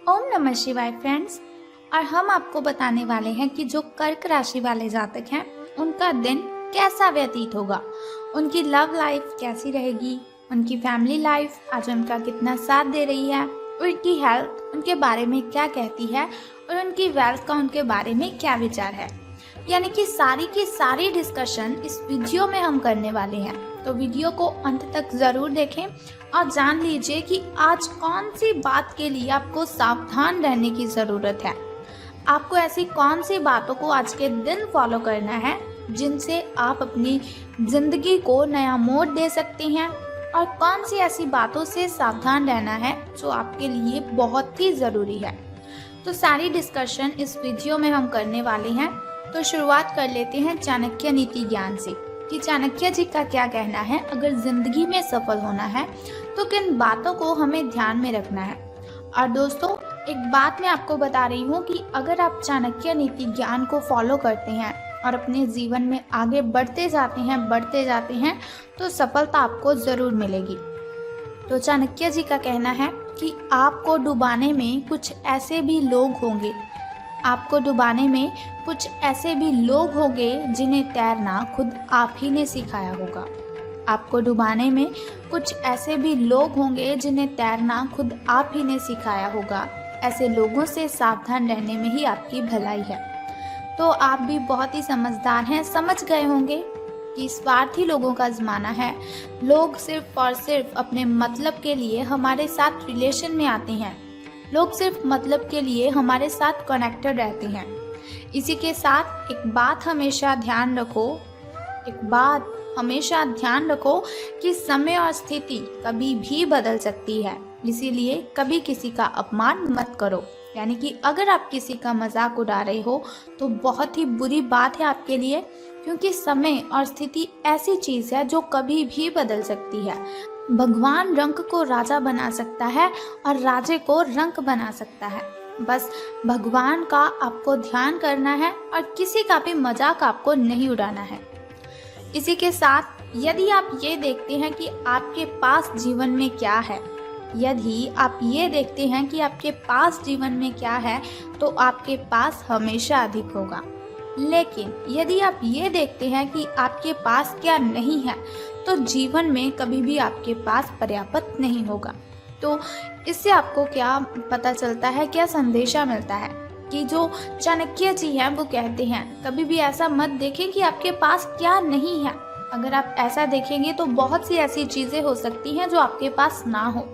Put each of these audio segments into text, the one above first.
ओम नमः शिवाय फ्रेंड्स। और हम आपको बताने वाले हैं कि जो कर्क राशि वाले जातक हैं उनका दिन कैसा व्यतीत होगा, उनकी लव लाइफ कैसी रहेगी, उनकी फैमिली लाइफ आज उनका कितना साथ दे रही है, उनकी हेल्थ उनके बारे में क्या कहती है और उनकी वेल्थ का उनके बारे में क्या विचार है। यानी कि सारी की सारी डिस्कशन इस वीडियो में हम करने वाले हैं। तो वीडियो को अंत तक ज़रूर देखें और जान लीजिए कि आज कौन सी बात के लिए आपको सावधान रहने की ज़रूरत है। आपको ऐसी कौन सी बातों को आज के दिन फॉलो करना है जिनसे आप अपनी ज़िंदगी को नया मोड़ दे सकते हैं, और कौन सी ऐसी बातों से सावधान रहना है जो आपके लिए बहुत ही ज़रूरी है। तो सारी डिस्कशन इस वीडियो में हम करने वाले हैं। तो शुरुआत कर लेते हैं चाणक्य नीति ज्ञान से कि चाणक्य जी का क्या कहना है। अगर जिंदगी में सफल होना है तो किन बातों को हमें ध्यान में रखना है। और दोस्तों, एक बात मैं आपको बता रही हूँ कि अगर आप चाणक्य नीति ज्ञान को फॉलो करते हैं और अपने जीवन में आगे बढ़ते जाते हैं तो सफलता आपको ज़रूर मिलेगी। तो चाणक्य जी का कहना है कि आपको डुबाने में कुछ ऐसे भी लोग होंगे जिन्हें तैरना खुद आप ही ने सिखाया होगा। आपको डुबाने में कुछ ऐसे भी लोग होंगे जिन्हें तैरना खुद आप ही ने सिखाया होगा। ऐसे लोगों से सावधान रहने में ही आपकी भलाई है। तो आप भी बहुत ही समझदार हैं, समझ गए होंगे कि स्वार्थी लोगों का ज़माना है। लोग सिर्फ और सिर्फ अपने मतलब के लिए हमारे साथ रिलेशन में आते हैं। लोग सिर्फ मतलब के लिए हमारे साथ कनेक्टेड रहते हैं। इसी के साथ एक बात हमेशा ध्यान रखो कि समय और स्थिति कभी भी बदल सकती है। इसीलिए कभी किसी का अपमान मत करो। यानी कि अगर आप किसी का मजाक उड़ा रहे हो तो बहुत ही बुरी बात है आपके लिए, क्योंकि समय और स्थिति ऐसी चीज़ है जो कभी भी बदल सकती है। भगवान रंक को राजा बना सकता है और राजे को रंक बना सकता है। बस भगवान का आपको ध्यान करना है और किसी का भी मजाक आपको नहीं उड़ाना है। इसी के साथ यदि आप ये देखते हैं कि आपके पास जीवन में क्या है, तो आपके पास हमेशा अधिक होगा। लेकिन यदि आप ये देखते हैं कि आपके पास क्या नहीं है, तो जीवन में कभी भी आपके पास पर्याप्त नहीं होगा। तो इससे आपको क्या पता चलता है, क्या संदेशा मिलता है कि जो चाणक्य जी हैं वो कहते हैं कभी भी ऐसा मत देखें कि आपके पास क्या नहीं है। अगर आप ऐसा देखेंगे तो बहुत सी ऐसी चीज़ें हो सकती हैं जो आपके पास ना हो।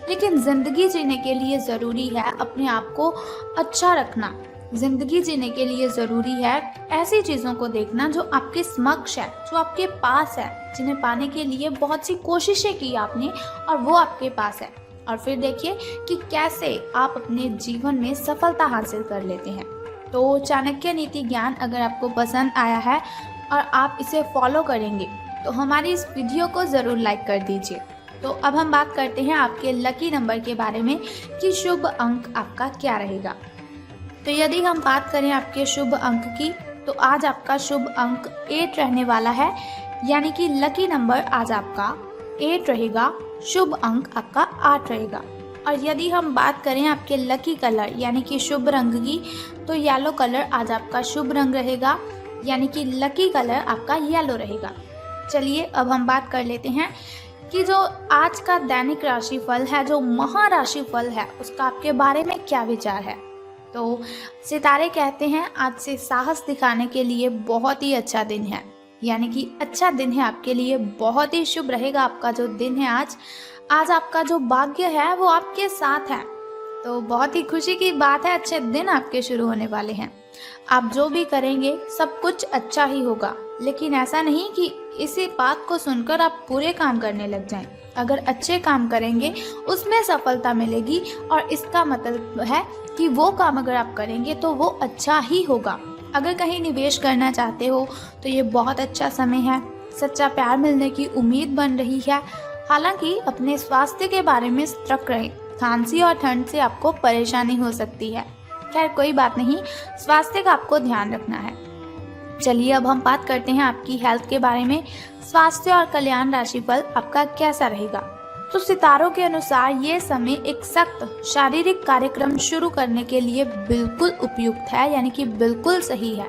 लेकिन ज़िंदगी जीने के लिए ज़रूरी है अपने आप को अच्छा रखना। ज़िंदगी जीने के लिए ज़रूरी है ऐसी चीज़ों को देखना जो आपके समक्ष है, जो आपके पास है, जिन्हें पाने के लिए बहुत सी कोशिशें की आपने और वो आपके पास है। और फिर देखिए कि कैसे आप अपने जीवन में सफलता हासिल कर लेते हैं। तो चाणक्य नीति ज्ञान अगर आपको पसंद आया है और आप इसे फॉलो करेंगे तो हमारी इस वीडियो को ज़रूर लाइक कर दीजिए। तो अब हम बात करते हैं आपके लकी नंबर के बारे में कि शुभ अंक आपका क्या रहेगा। तो यदि हम बात करें आपके शुभ अंक की, तो आज आपका शुभ अंक 8 रहने वाला है। यानी कि लकी नंबर आज आपका 8 रहेगा, शुभ अंक आपका 8 रहेगा। और यदि हम बात करें आपके लकी कलर यानी कि शुभ रंग की, तो येलो कलर आज आपका शुभ रंग रहेगा। यानी कि लकी कलर आपका येलो रहेगा। चलिए अब हम बात कर लेते हैं कि जो आज का दैनिक राशिफल है, जो महाराशिफल है, उसका आपके बारे में क्या विचार है। तो सितारे कहते हैं आज से साहस दिखाने के लिए बहुत ही अच्छा दिन है। यानी कि अच्छा दिन है आपके लिए, बहुत ही शुभ रहेगा आपका जो दिन है आज आपका जो भाग्य है वो आपके साथ है। तो बहुत ही खुशी की बात है, अच्छे दिन आपके शुरू होने वाले हैं। आप जो भी करेंगे सब कुछ अच्छा ही होगा। लेकिन ऐसा नहीं कि इसी बात को सुनकर आप पूरे काम करने लग जाएं। अगर अच्छे काम करेंगे उसमें सफलता मिलेगी, और इसका मतलब है कि वो काम अगर आप करेंगे तो वो अच्छा ही होगा। अगर कहीं निवेश करना चाहते हो तो ये बहुत अच्छा समय है। सच्चा प्यार मिलने की उम्मीद बन रही है। हालांकि अपने स्वास्थ्य के बारे में सतर्क रहें। खांसी और ठंड से आपको परेशानी हो सकती है। खैर कोई बात नहीं, स्वास्थ्य का आपको ध्यान रखना है। चलिए अब हम बात करते हैं आपकी हेल्थ के बारे में। स्वास्थ्य और कल्याण राशिफल आपका कैसा रहेगा। तो सितारों के अनुसार ये समय एक सख्त शारीरिक कार्यक्रम शुरू करने के लिए बिल्कुल उपयुक्त है, यानी कि बिल्कुल सही है।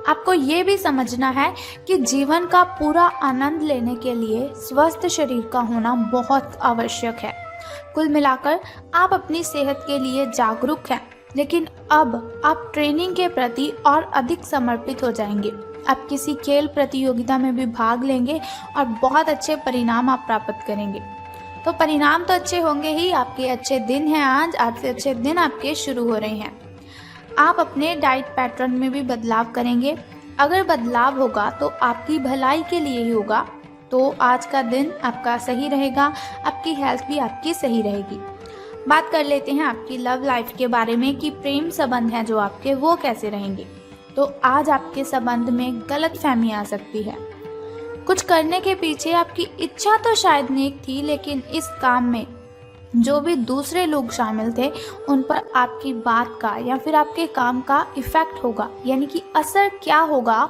आपको ये भी समझना है कि जीवन का पूरा आनंद लेने के लिए स्वस्थ शरीर का होना बहुत आवश्यक है। कुल मिलाकर आप अपनी सेहत के लिए जागरूक हैं, लेकिन अब आप ट्रेनिंग के प्रति और अधिक समर्पित हो जाएंगे। आप किसी खेल प्रतियोगिता में भी भाग लेंगे और बहुत अच्छे परिणाम आप प्राप्त करेंगे। तो परिणाम तो अच्छे होंगे ही, आपके अच्छे दिन हैं आज से अच्छे दिन आपके शुरू हो रहे हैं। आप अपने डाइट पैटर्न में भी बदलाव करेंगे। अगर बदलाव होगा तो आपकी भलाई के लिए ही होगा। तो आज का दिन आपका सही रहेगा, आपकी हेल्थ भी आपकी सही रहेगी। बात कर लेते हैं आपकी लव लाइफ के बारे में कि प्रेम संबंध हैं जो आपके वो कैसे रहेंगे। तो आज आपके संबंध में गलतफहमी आ सकती है। कुछ करने के पीछे आपकी इच्छा तो शायद नेक थी, लेकिन इस काम में जो भी दूसरे लोग शामिल थे उन पर आपकी बात का या फिर आपके काम का इफ़ेक्ट होगा, यानी कि असर क्या होगा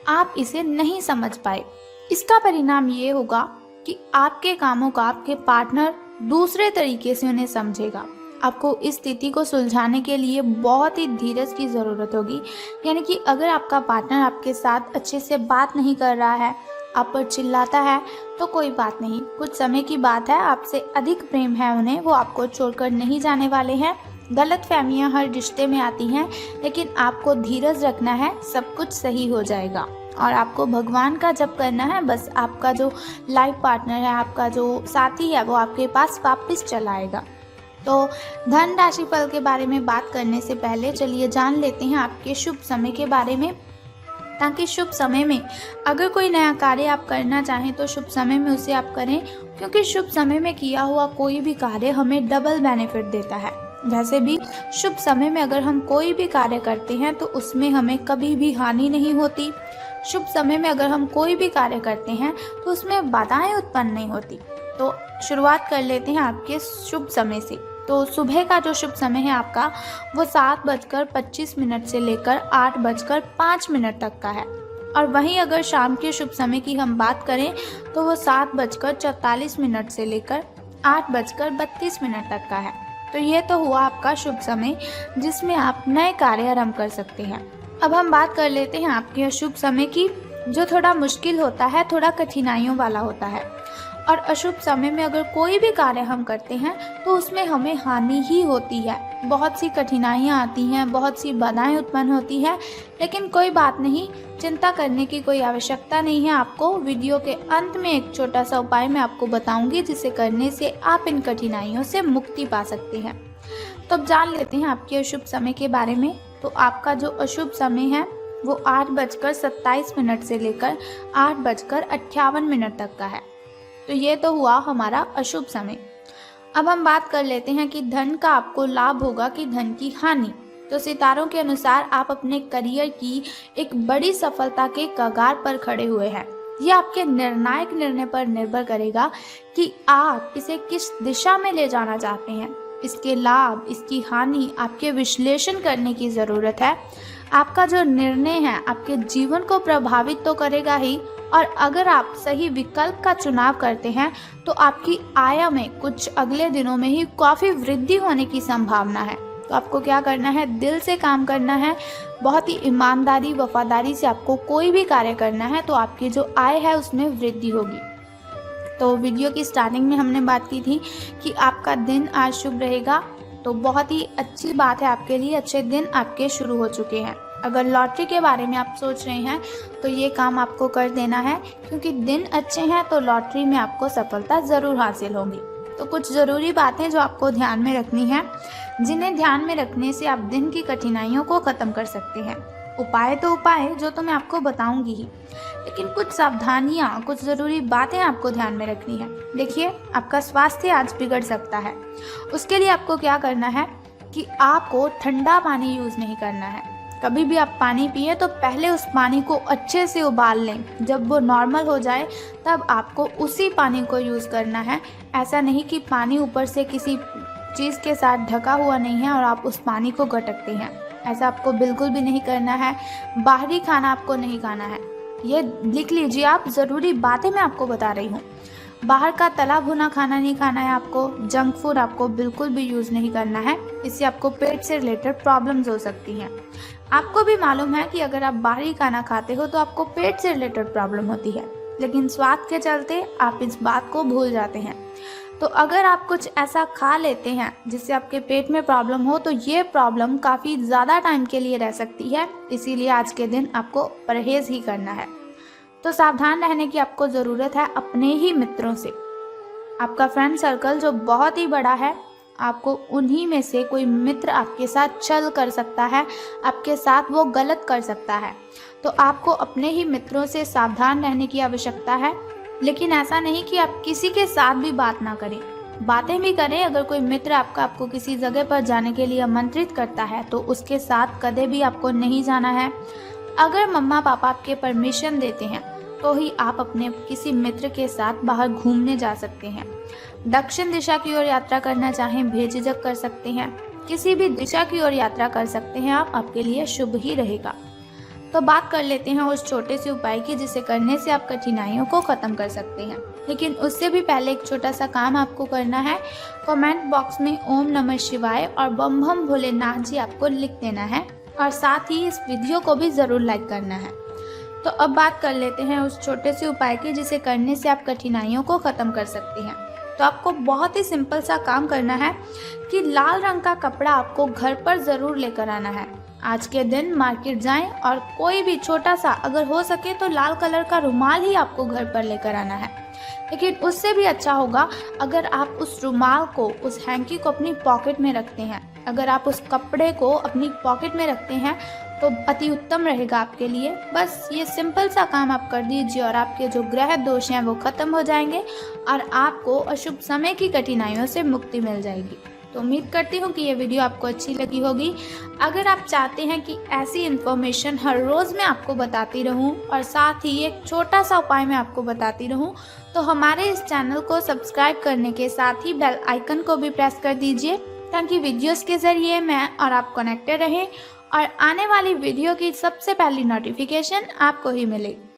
आप इसे नहीं समझ पाए। इसका परिणाम ये होगा कि आपके कामों का आपके पार्टनर दूसरे तरीके से उन्हें समझेगा। आपको इस स्थिति को सुलझाने के लिए बहुत ही धीरज की ज़रूरत होगी। यानी कि अगर आपका पार्टनर आपके साथ अच्छे से बात नहीं कर रहा है, आप पर चिल्लाता है, तो कोई बात नहीं, कुछ समय की बात है, आपसे अधिक प्रेम है उन्हें, वो आपको छोड़कर नहीं जाने वाले हैं। गलतफहमियां हर रिश्ते में आती हैं, लेकिन आपको धीरज रखना है, सब कुछ सही हो जाएगा। और आपको भगवान का जप करना है, बस आपका जो लाइफ पार्टनर है, आपका जो साथी है, वो आपके पास वापस चला आएगा। तो धन राशि फल के बारे में बात करने से पहले चलिए जान लेते हैं आपके शुभ समय के बारे में, ताकि शुभ समय में अगर कोई नया कार्य आप करना चाहें तो शुभ समय में उसे आप करें, क्योंकि शुभ समय में किया हुआ कोई भी कार्य हमें डबल बेनिफिट देता है। वैसे भी शुभ समय में अगर हम कोई भी कार्य करते हैं तो उसमें हमें कभी भी हानि नहीं होती। शुभ समय में अगर हम कोई भी कार्य करते हैं तो उसमें बाधाएं उत्पन्न नहीं होती। तो शुरुआत कर लेते हैं आपके शुभ समय से। तो सुबह का जो शुभ समय है आपका वो 7:25 से लेकर 8:05 तक का है। और वहीं अगर शाम के शुभ समय की हम बात करें तो वो 7:44 से लेकर 8:32 तक का है। तो ये तो हुआ आपका शुभ समय जिसमें आप नए कार्य आरंभ कर सकते हैं। अब हम बात कर लेते हैं आपके अशुभ समय की, जो थोड़ा मुश्किल होता है, थोड़ा कठिनाइयों वाला होता है। और अशुभ समय में अगर कोई भी कार्य हम करते हैं तो उसमें हमें हानि ही होती है, बहुत सी कठिनाइयाँ आती हैं, बहुत सी बाधाएं उत्पन्न होती हैं। लेकिन कोई बात नहीं, चिंता करने की कोई आवश्यकता नहीं है। आपको वीडियो के अंत में एक छोटा सा उपाय मैं आपको बताऊंगी, जिसे करने से आप इन कठिनाइयों से मुक्ति पा सकते हैं। तो अब जान लेते हैं आपके अशुभ समय के बारे में। तो आपका जो अशुभ समय है वो 8:27 से लेकर 8:58 तक का है। तो ये तो हुआ हमारा अशुभ समय। अब हम बात कर लेते हैं कि धन का आपको लाभ होगा कि धन की हानि। तो सितारों के अनुसार आप अपने करियर की एक बड़ी सफलता के कगार पर खड़े हुए हैं। ये आपके निर्णायक निर्णय पर निर्भर करेगा कि आप इसे किस दिशा में ले जाना चाहते हैं। इसके लाभ, इसकी हानि आपके विश्लेषण करने की ज़रूरत है। आपका जो निर्णय है आपके जीवन को प्रभावित तो करेगा ही, और अगर आप सही विकल्प का चुनाव करते हैं तो आपकी आय में कुछ अगले दिनों में ही काफ़ी वृद्धि होने की संभावना है। तो आपको क्या करना है, दिल से काम करना है, बहुत ही ईमानदारी वफादारी से आपको कोई भी कार्य करना है, तो आपकी जो आय है उसमें वृद्धि होगी। तो वीडियो की स्टार्टिंग में हमने बात की थी कि आपका दिन आज शुभ रहेगा, तो बहुत ही अच्छी बात है आपके लिए, अच्छे दिन आपके शुरू हो चुके हैं। अगर लॉटरी के बारे में आप सोच रहे हैं तो ये काम आपको कर देना है, क्योंकि दिन अच्छे हैं तो लॉटरी में आपको सफलता ज़रूर हासिल होगी। तो कुछ ज़रूरी बातें जो आपको ध्यान में रखनी है, जिन्हें ध्यान में रखने से आप दिन की कठिनाइयों को ख़त्म कर सकते हैं। उपाय तो उपाय जो तो मैं आपको बताऊंगी ही, लेकिन कुछ सावधानियाँ, कुछ ज़रूरी बातें आपको ध्यान में रखनी है। देखिए, आपका स्वास्थ्य आज बिगड़ सकता है। उसके लिए आपको क्या करना है कि आपको ठंडा पानी यूज़ नहीं करना है। कभी भी आप पानी पिए तो पहले उस पानी को अच्छे से उबाल लें। जब वो नॉर्मल हो जाए तब आपको उसी पानी को यूज़ करना है। ऐसा नहीं कि पानी ऊपर से किसी चीज़ के साथ ढका हुआ नहीं है और आप उस पानी को गटकते हैं। ऐसा आपको बिल्कुल भी नहीं करना है। बाहरी खाना आपको नहीं खाना है। ये लिख लीजिए आप, ज़रूरी बातें मैं आपको बता रही हूँ। बाहर का तला भुना खाना नहीं खाना है आपको, जंक फूड आपको बिल्कुल भी यूज़ नहीं करना है, इससे आपको पेट से रिलेटेड प्रॉब्लम्स हो सकती हैं। आपको भी मालूम है कि अगर आप बाहरी खाना खाते हो तो आपको पेट से रिलेटेड प्रॉब्लम होती है, लेकिन स्वाद के चलते आप इस बात को भूल जाते हैं। तो अगर आप कुछ ऐसा खा लेते हैं जिससे आपके पेट में प्रॉब्लम हो तो ये प्रॉब्लम काफ़ी ज़्यादा टाइम के लिए रह सकती है, इसीलिए आज के दिन आपको परहेज़ ही करना है। तो सावधान रहने की आपको ज़रूरत है अपने ही मित्रों से। आपका फ्रेंड सर्कल जो बहुत ही बड़ा है, आपको उन्हीं में से कोई मित्र आपके साथ छल कर सकता है, आपके साथ वो गलत कर सकता है। तो आपको अपने ही मित्रों से सावधान रहने की आवश्यकता है, लेकिन ऐसा नहीं कि आप किसी के साथ भी बात ना करें, बातें भी करें। अगर कोई मित्र आपको किसी जगह पर जाने के लिए आमंत्रित करता है तो उसके साथ कदे भी आपको नहीं जाना है। अगर मम्मा पापा आपके परमिशन देते हैं तो ही आप अपने किसी मित्र के साथ बाहर घूमने जा सकते हैं। दक्षिण दिशा की ओर यात्रा करना चाहें बेझिझक कर सकते हैं, किसी भी दिशा की ओर यात्रा कर सकते हैं आप, आपके लिए शुभ ही रहेगा। तो बात कर लेते हैं उस छोटे से उपाय की जिसे करने से आप कठिनाइयों को ख़त्म कर सकते हैं। लेकिन उससे भी पहले एक छोटा सा काम आपको करना है। कमेंट बॉक्स में ओम नमः शिवाय और बम बम भोलेनाथ जी आपको लिख देना है, और साथ ही इस वीडियो को भी ज़रूर लाइक करना है। तो अब बात कर लेते हैं उस छोटे से उपाय की जिसे करने से आप कठिनाइयों को ख़त्म कर सकते हैं। तो आपको बहुत ही सिंपल सा काम करना है कि लाल रंग का कपड़ा आपको घर पर ज़रूर लेकर आना है। आज के दिन मार्केट जाएं और कोई भी छोटा सा, अगर हो सके तो लाल कलर का रुमाल ही आपको घर पर लेकर आना है। लेकिन उससे भी अच्छा होगा अगर आप उस रुमाल को, उस हैंकी को अपनी पॉकेट में रखते हैं। अगर आप उस कपड़े को अपनी पॉकेट में रखते हैं तो अति उत्तम रहेगा आपके लिए। बस ये सिंपल सा काम आप कर दीजिए और आपके जो ग्रह दोष हैं वो खत्म हो जाएंगे और आपको अशुभ समय की कठिनाइयों से मुक्ति मिल जाएगी। तो उम्मीद करती हूँ कि ये वीडियो आपको अच्छी लगी होगी। अगर आप चाहते हैं कि ऐसी इन्फॉर्मेशन हर रोज़ मैं आपको बताती रहूँ और साथ ही एक छोटा सा उपाय मैं आपको बताती रहूँ, तो हमारे इस चैनल को सब्सक्राइब करने के साथ ही बेल आइकन को भी प्रेस कर दीजिए, ताकि वीडियोस के ज़रिए मैं और आप कनेक्टेड रहें और आने वाली वीडियो की सबसे पहली नोटिफिकेशन आपको ही मिले।